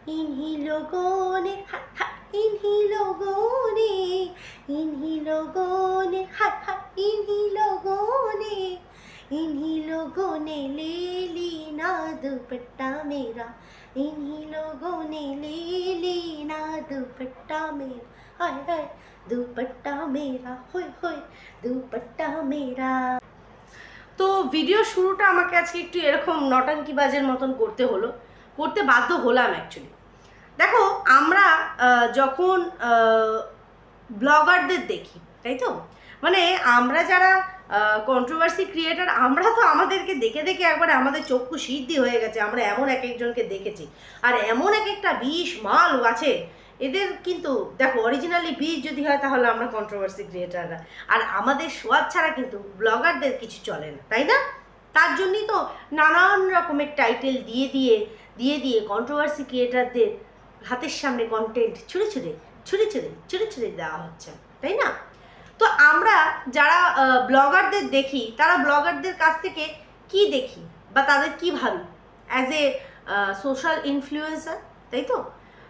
इन्हीं लोगों ने हा, हा, इन्हीं लोगों ने इन्हीं लोगों ने हा, हा, इन्हीं लोगों ने ले ली ना दुपट्टा मेरा, इन्हीं लोगों ने ले ली ना दुपट्टा मेरा, हाय हाय दुपट्टा मेरा, होय होय दुपट्टा मेरा। তো ভিডিও শুরুটা আমাকে আজকে একটু এরকম নটাঙ্কিবাজের মতন করতে হলো, করতে বাধ্য হলাম অ্যাকচুয়ালি। দেখো আমরা যখন ব্লগারদের দেখি, তাই তো, মানে আমরা যারা কন্ট্রোভার্সি ক্রিয়েটার, আমরা তো আমাদেরকে দেখে দেখে একবারে আমাদের চক্ষু সিদ্ধি হয়ে গেছে। আমরা এমন এক একজনকে দেখেছি, আর এমন এক একটা বিষ মাল আছে এদের। কিন্তু দেখো অরিজিনালি বিষ যদি হয় তাহলে আমরা কন্ট্রোভার্সি ক্রিয়েটাররা, আর আমাদের সোয়াদ ছাড়া কিন্তু ব্লগারদের কিছু চলে না, তাই না? তার জন্যই তো নানান রকমের টাইটেল দিয়ে দিয়ে দিয়ে দিয়ে কন্ট্রোভার্সি ক্রিয়েটারদের হাতের সামনে কন্টেন্ট ছুঁড়ে ছুঁড়ে ছুঁড়ে ছুঁড়ে ছুঁড়ে ছুঁড়ে দেওয়া হচ্ছে, তাই না? তো আমরা যারা ব্লগারদের দেখি, তারা ব্লগারদের কাছ থেকে কি দেখি বা তাদের কি ভাবি অ্যাজ এ সোশ্যাল ইনফ্লুয়েন্সার, তাই তো?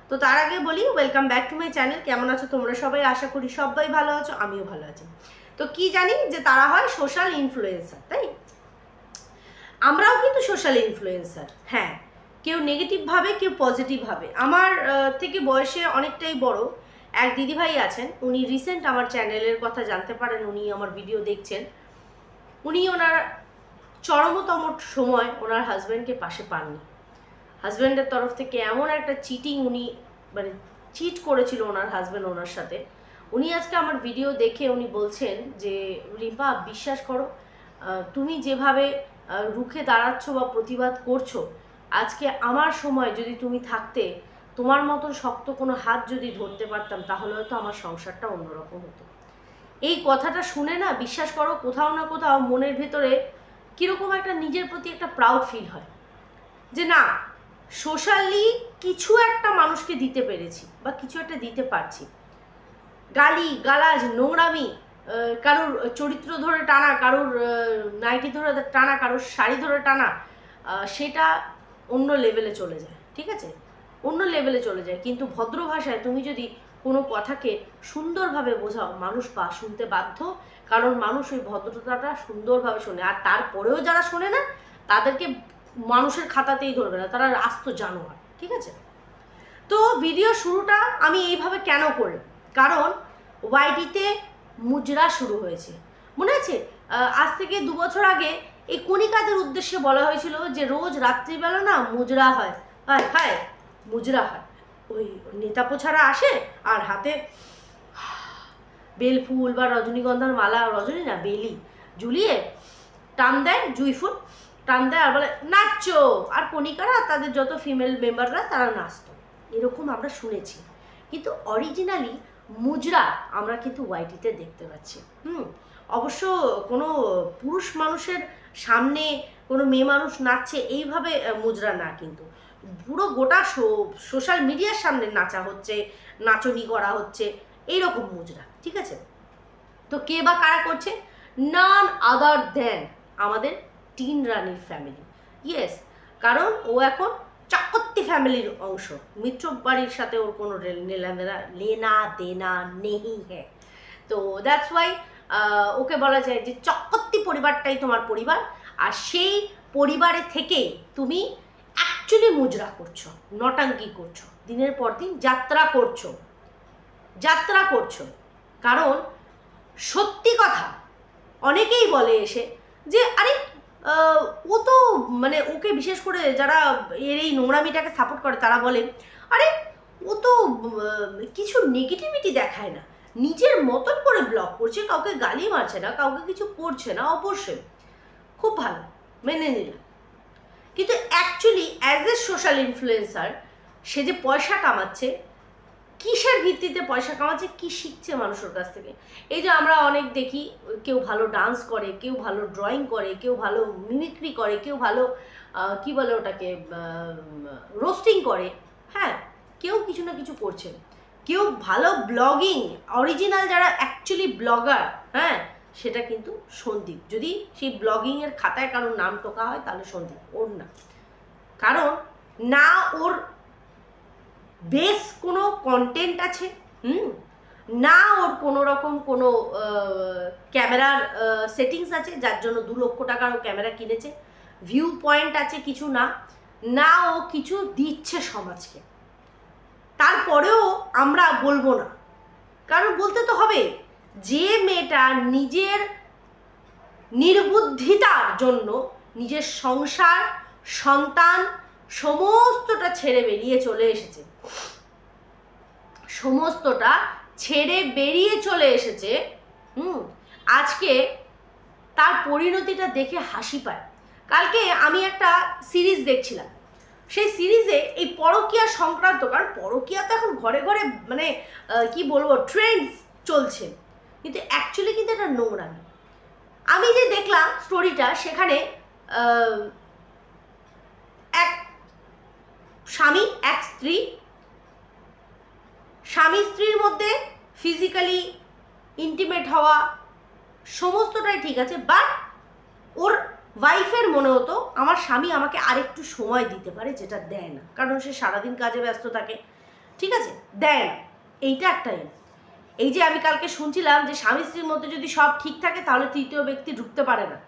তো তার আগে বলি, welcome back to my channel. কেমন আছো তোমরা সবাই? আশা করি সবাই ভালো আছো, আমিও ভালো আছি। তো কি জানি যে তারা হয় সোশ্যাল ইনফ্লুয়েন্সার, তাই আমরাও কিন্তু সোশ্যাল ইনফ্লুয়েন্সার। হ্যাঁ, কেউ নেগেটিভভাবে, কেউ পজিটিভভাবে। আমার থেকে বয়সে অনেকটাই বড় এক দিদিভাই আছেন, উনি রিসেন্ট আমার চ্যানেলের কথা জানতে পারেন, উনি আমার ভিডিও দেখছেন। উনি ওনার চরমতম সময় ওনার হাজব্যান্ডকে পাশে পাননি। হাজব্যান্ডের তরফ থেকে এমন একটা চিটিং, উনি মানে চিট করেছিল ওনার হাজব্যান্ড ওনার সাথে। উনি আজকে আমার ভিডিও দেখে উনি বলছেন যে রিম্পা, বিশ্বাস করো, তুমি যেভাবে রুখে দাঁড়াচ্ছ বা প্রতিবাদ করছো, আজকে আমার সময় যদি তুমি থাকতে, তোমার মতন শক্ত কোনো হাত যদি ধরতে পারতাম, তাহলে হয়তো আমার সংসারটা অন্যরকম হতো। এই কথাটা শুনে না, বিশ্বাস করো, কোথাও না কোথাও মনের ভেতরে কীরকম একটা নিজের প্রতি একটা প্রাউড ফিল হয় যে না, সোশ্যালি কিছু একটা মানুষকে দিতে পেরেছি বা কিছু একটা দিতে পারছি। গালি গালাজ, নোংরামি, কারোর চরিত্র ধরে টানা, কারোর নাইটি ধরে টানা, কারোর শাড়ি ধরে টানা, সেটা অন্য লেভেলে চলে যায়, ঠিক আছে, অন্য লেভেলে চলে যায়। কিন্তু ভদ্র ভাষায় তুমি যদি কোনো কথাকে সুন্দরভাবে বোঝাও, মানুষ শুনতে বাধ্য, কারণ মানুষ ওই ভদ্রতাটা সুন্দরভাবে শোনে। আর তারপরেও যারা শোনে না, তাদেরকে মানুষের খাতাতেই ধরবে না, তারা আস্ত জানোয়ার, ঠিক আছে? তো ভিডিও শুরুটা আমি এইভাবে কেন করলাম, কারণ ওয়াইটিতে মুজরা শুরু হয়েছে। মনে আছে আজ থেকে 2 বছর আগে এই কণিকাদের উদ্দেশ্যে বলা হয়েছিল যে রোজ রাত্রিবেলা না মুজরা হয়, হায় হায় মুজরা হয়। ওই নেতা পোছারা আসে আর হাতে বেল ফুল বা রজনীগন্ধার মালা, রজনী না বেলি, ঝুলিয়ে টান দেয়, জুই ফুল টান দেয় আর বলে নাচছো, আর কণিকারা তাদের যত ফিমেল মেম্বাররা তারা নাচতো, এরকম আমরা শুনেছি। কিন্তু অরিজিনালি মুজরা আমরা কিন্তু ওয়াইটিতে দেখতে পাচ্ছি। অবশ্য কোনো পুরুষ মানুষের সামনে কোনো মেয়ে মানুষ নাচছে এইভাবে মুজরা না, কিন্তু পুরো গোটা সোশ্যাল মিডিয়ার সামনে নাচা হচ্ছে, নাচনি করা হচ্ছে, এইরকম মুজরা, ঠিক আছে? তো কে বা কারা করছে? নান আদার দেন আমাদের টিন রানীর ফ্যামিলি। ইয়েস, কারণ ও এখন চক্রবর্তী ফ্যামিলির অংশ। মিত্র বাড়ির সাথে ওর কোনো লেনা দেনা নেই হ্যাঁ। তো দ্যাটস ওয়াই ওকে বলা যায় যে চক্রবর্তী পরিবারটাই তোমার পরিবার, আর সেই পরিবারে থেকে তুমি অ্যাকচুয়ালি মুজরা করছো, নটাঙ্কি করছো, দিনের পর দিন যাত্রা করছো। কারণ সত্যি কথা, অনেকেই বলে এসে যে আরে ও তো মানে ওকে বিশেষ করে যারা এর এই নোংরামিটাকে সাপোর্ট করে, তারা বলে আরে ও তো কিছু নেগেটিভিটি দেখায় না, নিজের মতন করে ব্লগ করছে, কাউকে গালি মারছে না, কাউকে কিছু করছে না। অবশ্যই খুব ভালো, মেনে নিলাম। কিন্তু actually as a social influencer সে যে পয়সা কামাচ্ছে, কিসের ভিত্তিতে পয়সা কামাচ্ছে, কি শিখছে মানুষের কাছ থেকে? এই যে আমরা অনেক দেখি, কেউ ভালো ডান্স করে, কেউ ভালো ড্রয়িং করে, কেউ ভালো মিমিক্রি করে, কেউ ভালো কি বলে ওটাকে রোস্টিং করে, হ্যাঁ, কেউ কিছু না কিছু করছে, কেউ ভালো ব্লগিং, অরিজিনাল যারা অ্যাকচুয়ালি ব্লগার, হ্যাঁ, সেটা কিন্তু সন্দীপ। যদি সেই ব্লগিংয়ের খাতায় কারোর নাম টোকা হয় তাহলে সন্দীপ, ওর না। কারণ না ওর বেশ কোনো কন্টেন্ট আছে, না ওর কোনো রকম কোনো ক্যামেরার সেটিংস আছে যার জন্য 2 লক্ষ টাকার ও ক্যামেরা কিনেছে, ভিউ পয়েন্ট আছে কিছু, না না ও কিছু দিচ্ছে সমাজকে, তারপরেও আমরা বলবো না, কারণ বলতে তো হবে। যে মেয়েটা নিজের নির্বুদ্ধিতার জন্য নিজের সংসার সন্তান সমস্তটা ছেড়ে বেরিয়ে চলে এসেছে, সমস্তটা ছেড়ে বেরিয়ে চলে এসেছে, আজকে তার পরিণতিটা দেখে হাসি পায়। কালকে আমি একটা সিরিজ দেখছিলাম, সেই সিরিজে এই পরকীয়া সংক্রান্ত, কারণ পরকীয়া তো এখন ঘরে ঘরে মানে কি বলবো ট্রেন্ডস চলছে, কিন্তু অ্যাকচুয়ালি কিন্তু এটা নোংরামি। আমি যে দেখলাম স্টোরিটা, সেখানে এক স্বামী এক স্ত্রী, স্বামী স্ত্রীর মধ্যে ফিজিক্যালি ইন্টিমেট হওয়া সমস্তটাই ঠিক আছে, বাট ওর ওয়াইফের মনে হতো আমার স্বামী আমাকে আরেকটু সময় দিতে পারে, যেটা দেয় না, কারণ সে সারাদিন কাজে ব্যস্ত থাকে, ঠিক আছে, দেয় না। এইটা একটা এই যে আমি কালকে শুনছিলাম যে স্বামী স্ত্রীর মধ্যে যদি সব ঠিক থাকে তাহলে তৃতীয় ব্যক্তি ঢুকতে পারে না,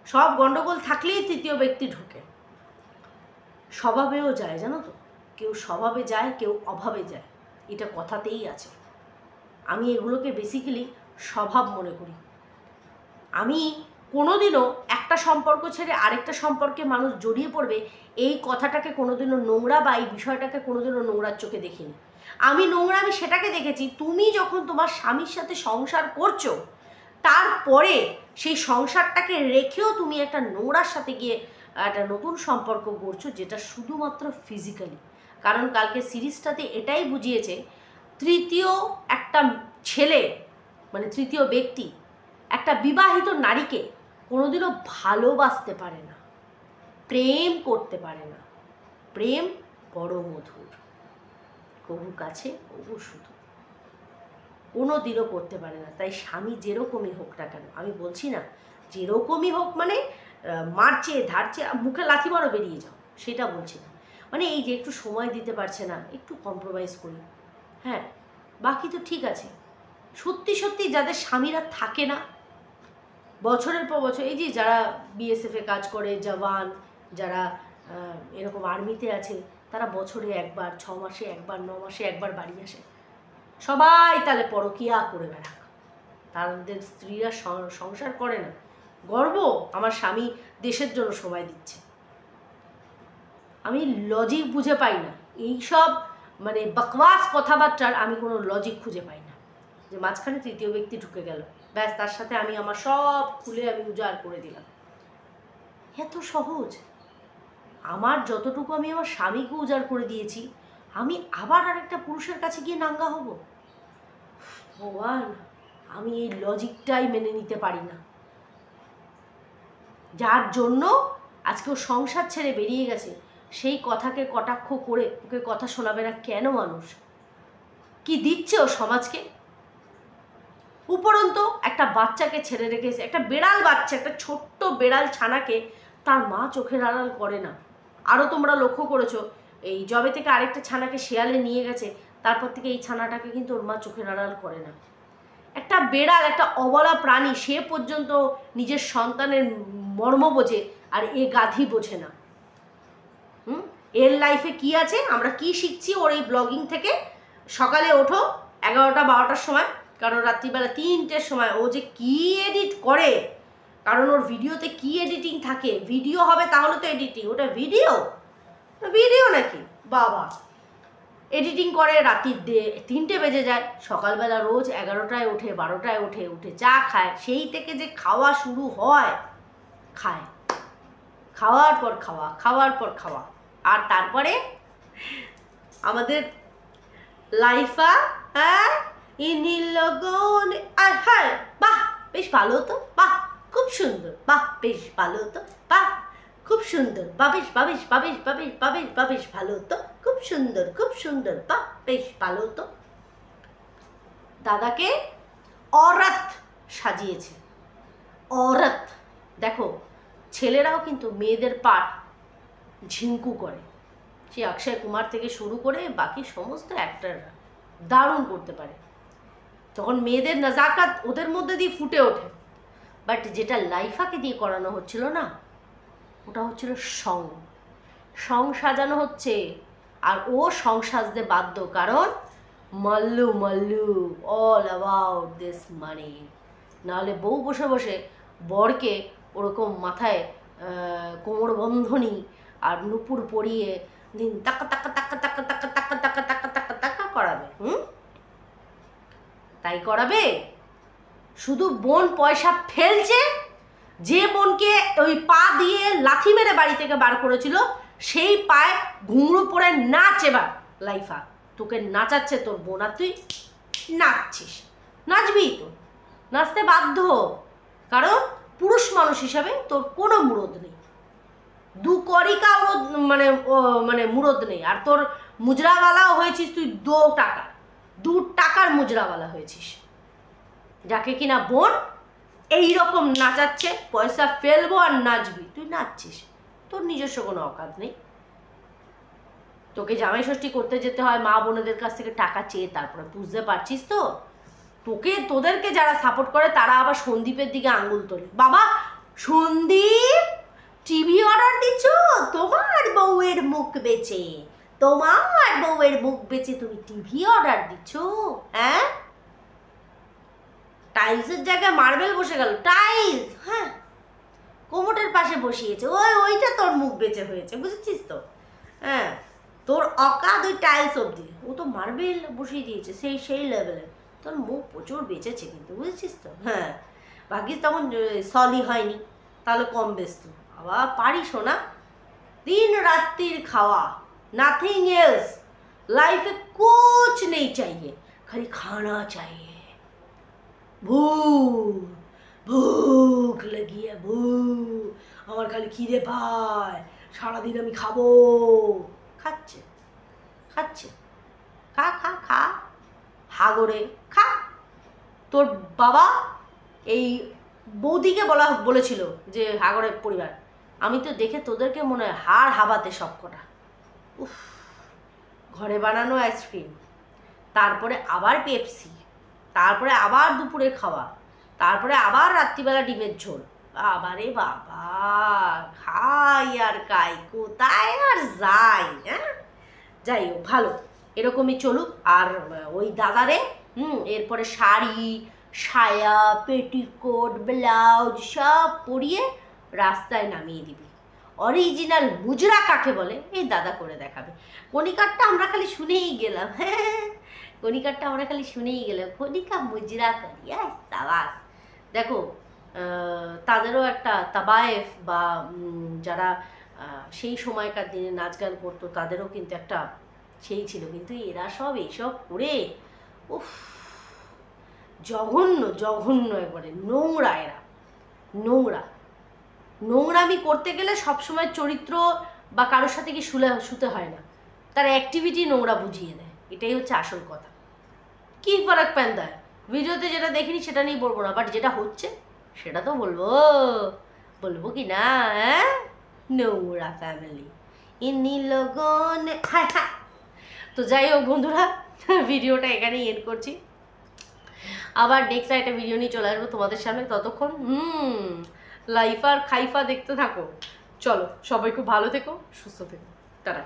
সব গন্ডগোল থাকলেই তৃতীয় ব্যক্তি ঢুকে। স্বভাবেও যায়, জানো তো, কেউ স্বভাবে যায়, কেউ অভাবে যায়, এটা কথাতেই আছে। আমি এগুলোকে বেসিক্যালি স্বভাব মনে করি। আমি কোনোদিনও একটা সম্পর্ক ছেড়ে আরেকটা সম্পর্কে মানুষ জড়িয়ে পড়বে এই কথাটাকে কোনোদিনও নোংরা বা এই বিষয়টাকে কোনোদিনও নোংরার চোখে দেখিনি। আমি নোংরা আমি সেটাকে দেখেছি, তুমি যখন তোমার স্বামীর সাথে সংসার করছো, তারপরে সেই সংসারটাকে রেখেও তুমি একটা নোংরার সাথে গিয়ে একটা নতুন সম্পর্ক গড়ছো, যেটা শুধুমাত্র ফিজিক্যালি। কারণ কালকে সিরিজটাতে এটাই বুঝিয়েছে, তৃতীয় একটা ছেলে মানে তৃতীয় ব্যক্তি একটা বিবাহিত নারীকে কোনোদিনও ভালোবাসতে পারে না, প্রেম করতে পারে না। প্রেম বড় মধুর, কবু কাছে কবু শুধু, কোনো দিনও করতে পারে না। তাই স্বামী যেরকমই হোক না কেন, আমি বলছি না যেরকমই হোক মানে মারছে ধারছে মুখে লাথি মারো বেরিয়ে যাও, সেটা বলছি না, মানে এই যে একটু সময় দিতে পারছে না, একটু কম্প্রোমাইজ করি, হ্যাঁ, বাকি তো ঠিক আছে। সত্যি সত্যি যাদের স্বামীরা থাকে না বছরের পর বছর, এই যে যারা বিএসএফে কাজ করে, জওয়ান যারা এরকম আর্মিতে আছে, তারা বছরে একবার, 6 মাসে একবার, 9 মাসে একবার বাড়ি আসে, সবাই তাহলে পরকীয়া করে বেড়াক, তাদের স্ত্রীরা সংসার করে না, গর্ব আমার স্বামী দেশের জন্য সময় দিচ্ছে। আমি লজিক বুঝে পাই না এইসব মানে বকওয়াস কথাবার্তার, আমি কোনো লজিক খুঁজে পাই না, যে মাঝখানে তৃতীয় ব্যক্তি ঢুকে গেল, ব্যাস তার সাথে আমি আমার সব খুলে আমি উজাড় করে দিলাম। এত সহজ। আমার যতটুকু আমি আমার স্বামীকে উজাড় করে দিয়েছি, আমি আবার আরেকটা পুরুষের কাছে গিয়ে নাঙ্গা হব? ভগবান, আমি এই লজিকটাই মেনে নিতে পারি না, যার জন্য আজকে ও সংসার ছেড়ে বেরিয়ে গেছে। সেই কথাকে কটাক্ষ করে ওকে কথা শোনাবে না কেন মানুষ? কি দিচ্ছে ও সমাজকে? উপরন্ত একটা বাচ্চাকে ছেড়ে রেখেছে, একটা বেড়াল বাচ্চা, একটা ছোট্ট বেড়াল ছানাকে তার মা চোখের আড়াল করে না। আরও তোমরা লক্ষ্য করেছো, এই জবে থেকে আরেকটা ছানাকে শেয়ালে নিয়ে গেছে, তারপর থেকে এই ছানাটাকে কিন্তু ওর মা চোখের আড়াল করে না। একটা বেড়াল, একটা অবলা প্রাণী, সে পর্যন্ত নিজের সন্তানের মর্ম বোঝে, আর এ গাধি বোঝে না। এর লাইফে কি আছে, আমরা কি শিখছি ওর এই ব্লগিং থেকে? সকালে ওঠো 11টা 12টার সময়, কারণ রাত্রিবেলা 3টের সময় ও যে কি এডিট করে, কারণ ওর ভিডিওতে কি এডিটিং থাকে, ভিডিও হবে তাহলে তো এডিটিং, ওটা ভিডিও নাকি বাবা, এডিটিং করে রাত্রির 3টে বেজে যায়, সকালবেলা রোজ 11টায় ওঠে, 12টায় উঠে চা খায়, সেই থেকে যে খাওয়া শুরু হয়, খাওয়ার পর খাওয়া, আর তারপরে আমাদের লাইফা, হ্যাঁ ইনিলগন, আর হ্যাঁ বাহ বেশ ভালো হতো, বাহ খুব সুন্দর, বাহ বেশ ভালো হতো, বাহ খুব সুন্দর, বাবেশ ভালো হতো, খুব সুন্দর, বাহ বেশ ভালো হতো। দাদাকে औरत সাজিয়েছে, औरत। দেখো ছেলেরাও কিন্তু মেয়েদের পাট ঝিঙ্কু করে, সে অক্ষয় কুমার থেকে শুরু করে বাকি সমস্ত অ্যাক্টররা দারুণ করতে পারে। তখন মেয়েদের নাজাকাত ওদের মধ্যে দিয়ে ফুটে ওঠে। বাট যেটা লাইফাকে দিয়ে করানো হচ্ছিল না, ওটা হচ্ছিল সং সাজানো হচ্ছে। আর ও সং সাজতে বাধ্য, কারণ মাল্লু অল অ্যাবাউট দিস মানি। নাহলে বউ বসে বসে বরকে ওরকম মাথায় কোমর বন্ধনী আর নুপুর পরিয়ে দিন টাকা টাকা টাকা টাকা টাকা টাকা টাকা টাকা টাকা টাকা করাবে। তাই করাবে? শুধু বোন পয়সা ফেলছে, যে বোনকে ওই পা দিয়ে লাথি মেরে বাড়ি থেকে বার করেছিল সেই পায়ে ঘুঙরু পরে নাচ। এবার লাইফা তোকে নাচাচ্ছে তোর বোন, আর তুই নাচছিস। নাচবি তো, নাচতে বাধ্য, কারণ পুরুষ মানুষ হিসাবে তোর কোনো মুরদ নেই, দু করিকা মানে মুরদ নেই। আর তোর মুজরাওয়ালাও হয়েছিস তুই 2 টাকার মুজরাওয়ালা হয়েছিস, যাকে কিনা বোন এইরকম নাচাচ্ছে, পয়সা ফেলবো আর নাচবি। তুই নাচছিস, তোর নিজস্ব কোনো অকাত নেই। তোকে জামাই ষষ্ঠী করতে যেতে হয় মা বোনেদের কাছ থেকে টাকা চেয়ে, তারপরে বুঝতে পারছিস তো? তোদেরকে যারা সাপোর্ট করে তারা আবার সন্দীপের দিকে আঙ্গুল তোলে। বাবা সন্দীপ টিভি অর্ডার দিচ্ছ তোমার বউয়ের মুখ বেচে, তোমার বউয়ের মুখ বেচে তুমি টিভি অর্ডার দিচ্ছ? হ্যাঁ, টাইলসের জায়গায় মার্বেল বসে গেল। টাইলস, হ্যাঁ, কোমোটের পাশে বসিয়েছে, ওইটা তোর মুখ বেচে হয়েছে, বুঝেছিস তো? হ্যাঁ, তোর অকাদ ওই টাইলস অবধি, ও তো মার্বেল বসিয়ে দিয়েছে সেই লেভেলে। তোর মুখ প্রচুর বেঁচেছে কিন্তু, বুঝেছিস তো? হ্যাঁ, ভাগ্যিস তখন সলি হয়নি, তাহলে কম বেচত। আবার পারিস না, দিন রাত্রির খাওয়া, নাথিং এলস, লাইফে কুছ নেই চাইয়ে, খালি খানা চাইয়ে। ভুক লাগিয়ে আমার খালি খিদে পায়, সারাদিন আমি খাবো। খাচ্ছে খা খা খা, হাগরে খা। তোর বাবা এই বৌদিকে বলেছিল যে হাগরের পরিবার, আমি তো দেখে তোদেরকে মনে হয় হাড় হাবাতে সব কটা। উফ, ঘরে বানানো আইসক্রিম, তারপরে আবার পেপসি, তারপরে আবার দুপুরে খাওয়া, তারপরে আবার রাত্রিবেলা ডিমের ঝোল। বাবারে বাবা, খাই আর খাই, কোথায় আর যাই। হ্যাঁ, যাই হোক, ভালো এরকমই চলুক। আর ওই দাদারে এরপরে শাড়ি, সায়া, পেটিকোট, ব্লাউজ সব পরিয়ে রাস্তায় নামিয়ে দিবি। অরিজিনাল মুজরা কাকে বলে এই দাদা করে দেখাবে। কণিকারটা আমরা খালি শুনেই গেলাম, হ্যাঁ, কণিকারটা আমরা খালি শুনেই গেলাম, কণিকা মুজরা করি। সাবাস। দেখো, তাদেরও একটা তাবায়েফ বা যারা সেই সময়কার দিনে নাচ গান করতো তাদেরও কিন্তু একটা সেই ছিল, কিন্তু এরা সব এইসব করে উফ, জঘন্য একবারে নোংরা। এরা নোংরামি করতে গেলে সবসময় চরিত্র বা কারোর সাথে কি শুতে হয় না, তার অ্যাক্টিভিটি নোংরা বুঝিয়ে দেয়। এটাই হচ্ছে আসল কথা। কি ফারাক প্যান্দায় ভিডিওতে যেটা দেখিনি সেটা নিয়ে বলবো না, বাট যেটা হচ্ছে সেটা তো বলবো কি না? হ্যাঁ, নোংরা ফ্যামিলি ইনি লগন। তো যাই হোক বন্ধুরা, ভিডিওটা এখানেই এন্ড করছি। আবার নেক্সট একটা ভিডিও নিয়ে চলে আসবো তোমাদের সামনে। ততক্ষণ লাইফ আর খাইফা দেখতে থাকো। চলো, সবাই খুব ভালো থেকো, সুস্থ থেকো, টাটা।